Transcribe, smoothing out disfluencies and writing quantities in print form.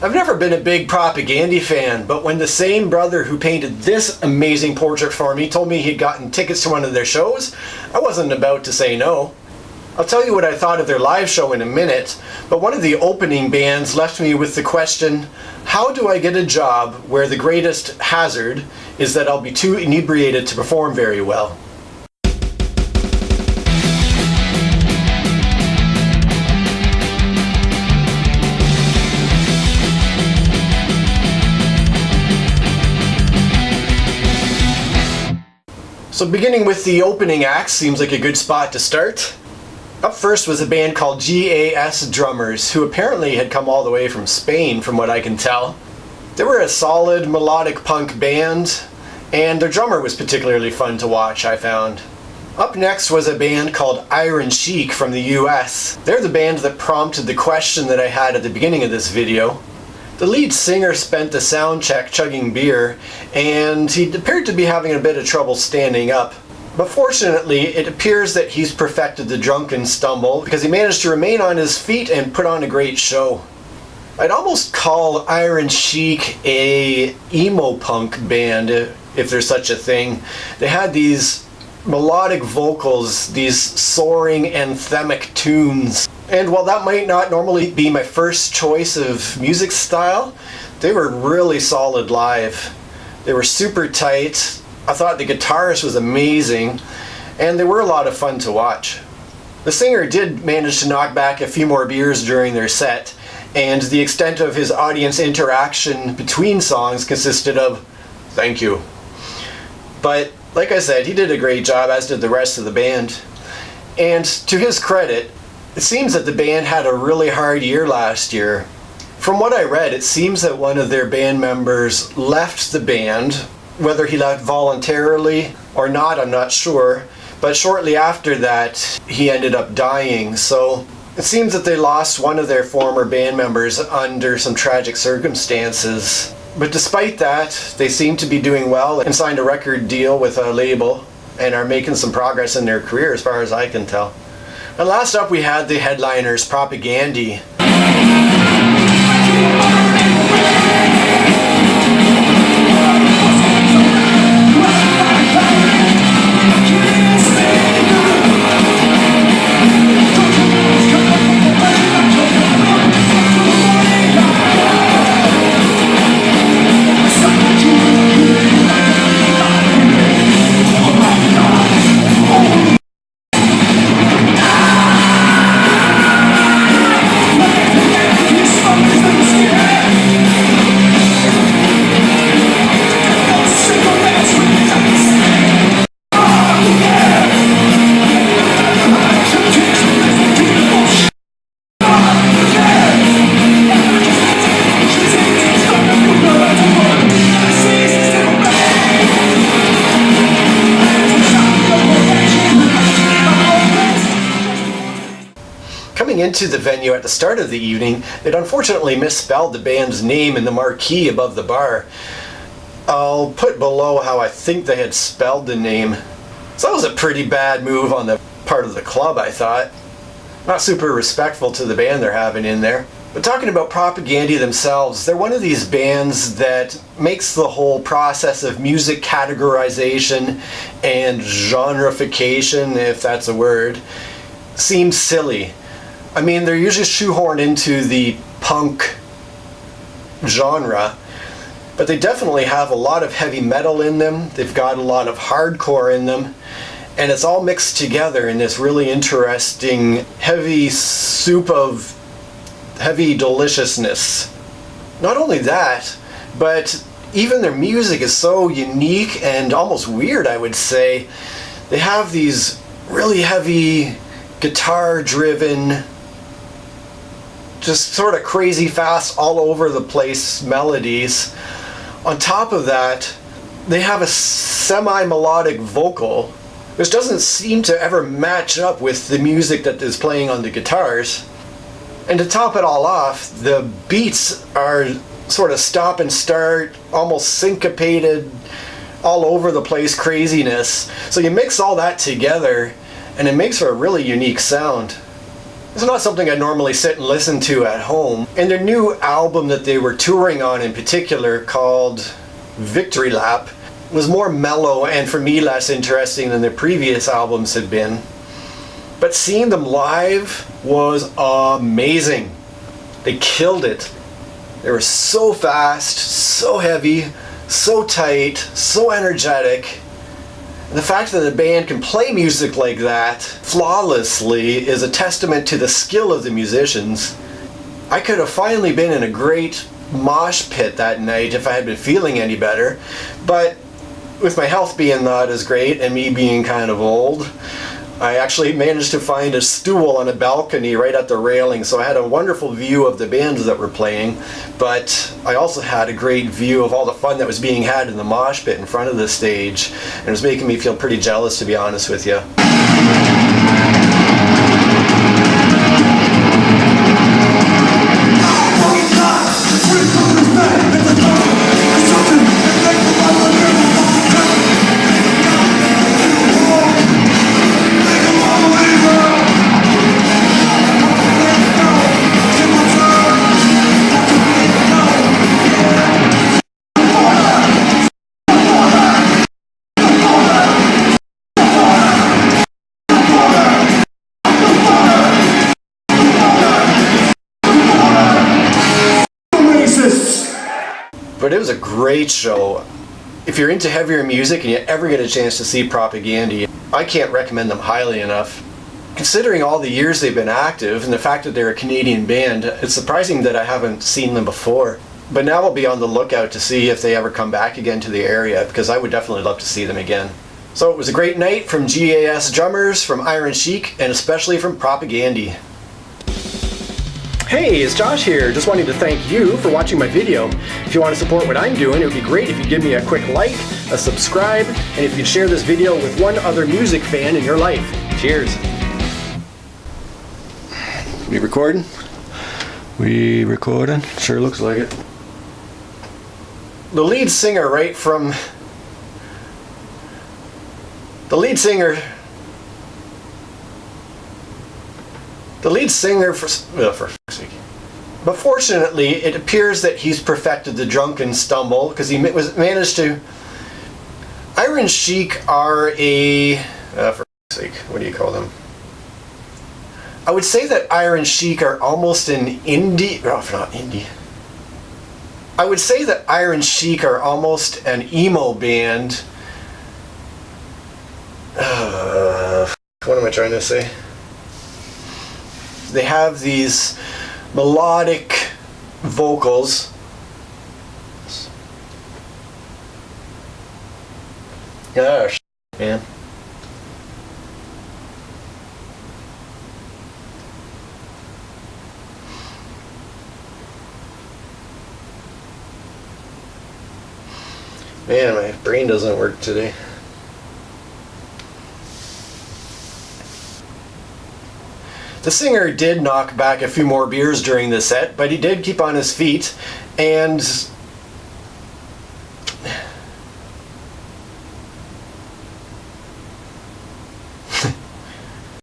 I've never been a big Propagandhi fan, but when the same brother who painted this amazing portrait for me told me he'd gotten tickets to one of their shows, I wasn't about to say no. I'll tell you what I thought of their live show in a minute, but one of the opening bands left me with the question, how do I get a job where the greatest hazard is that I'll be too inebriated to perform very well? So beginning with the opening act seems like a good spot to start. Up first was a band called G.A.S. drummers, who apparently had come all the way from Spain from what I can tell. They were a solid melodic punk band, and their drummer was particularly fun to watch, I found. Up next was a band called Iron Chic from the US. They're the band that prompted the question that I had at the beginning of this video. The lead singer spent the sound check chugging beer, and he appeared to be having a bit of trouble standing up. But fortunately, it appears that he's perfected the drunken stumble because he managed to remain on his feet and put on a great show. I'd almost call Iron Chic a emo punk band, if there's such a thing. They had these melodic vocals, these soaring anthemic tunes. And while that might not normally be my first choice of music style, they were really solid live. They were super tight. I thought the guitarist was amazing, and they were a lot of fun to watch. The singer did manage to knock back a few more beers during their set, and the extent of his audience interaction between songs consisted of, "Thank you." But like I said, he did a great job, as did the rest of the band. And to his credit, it seems that the band had a really hard year last year. From what I read, it seems that one of their band members left the band, whether he left voluntarily or not, I'm not sure, but shortly after that, he ended up dying. So it seems that they lost one of their former band members under some tragic circumstances. But despite that, they seem to be doing well and signed a record deal with a label and are making some progress in their career as far as I can tell. And last up we had the headliners, Propagandhi. Coming into the venue at the start of the evening, they'd unfortunately misspelled the band's name in the marquee above the bar. I'll put below how I think they had spelled the name. So that was a pretty bad move on the part of the club, I thought. Not super respectful to the band they're having in there. But talking about Propagandhi themselves, they're one of these bands that makes the whole process of music categorization and genreification, if that's a word, seem silly. I mean, they're usually shoehorned into the punk genre, but they definitely have a lot of heavy metal in them. They've got a lot of hardcore in them, and it's all mixed together in this really interesting heavy soup of heavy deliciousness. Not only that, but even their music is so unique and almost weird, I would say. They have these really heavy guitar-driven, just sort of crazy fast, all over the place melodies. On top of that, they have a semi-melodic vocal, which doesn't seem to ever match up with the music that is playing on the guitars. And to top it all off, the beats are sort of stop and start, almost syncopated, all over the place craziness. So you mix all that together, and it makes for a really unique sound. It's not something I normally sit and listen to at home, and their new album that they were touring on in particular, called Victory Lap, was more mellow and for me less interesting than their previous albums had been. But seeing them live was amazing. They killed it. They were so fast, so heavy, so tight, so energetic. And the fact that a band can play music like that flawlessly is a testament to the skill of the musicians. I could have finally been in a great mosh pit that night if I had been feeling any better, but with my health being not as great and me being kind of old, I actually managed to find a stool on a balcony right at the railing, so I had a wonderful view of the bands that were playing, but I also had a great view of all the fun that was being had in the mosh pit in front of the stage, and it was making me feel pretty jealous, to be honest with you. But it was a great show. If you're into heavier music and you ever get a chance to see Propagandhi, I can't recommend them highly enough. Considering all the years they've been active and the fact that they're a Canadian band, it's surprising that I haven't seen them before. But now I'll be on the lookout to see if they ever come back again to the area, because I would definitely love to see them again. So it was a great night from G.A.S. drummers, from Iron Chic, and especially from Propagandhi. Hey, it's Josh here. Just wanting to thank you for watching my video. If you want to support what I'm doing, it would be great if you'd give me a quick like, a subscribe, and if you'd share this video with one other music fan in your life. Cheers. We recording? We recording? Sure looks like it. The lead singer for fuck's sake. But fortunately, it appears that he's perfected the drunken stumble, because he managed to. Iron Chic are a for fuck's sake, what do you call them? I would say that Iron Chic are almost an indie. Oh, not indie. I would say that Iron Chic are almost an emo band. What am I trying to say? They have these melodic vocals. Oh, man. Man, my brain doesn't work today. The singer did knock back a few more beers during the set, but he did keep on his feet, and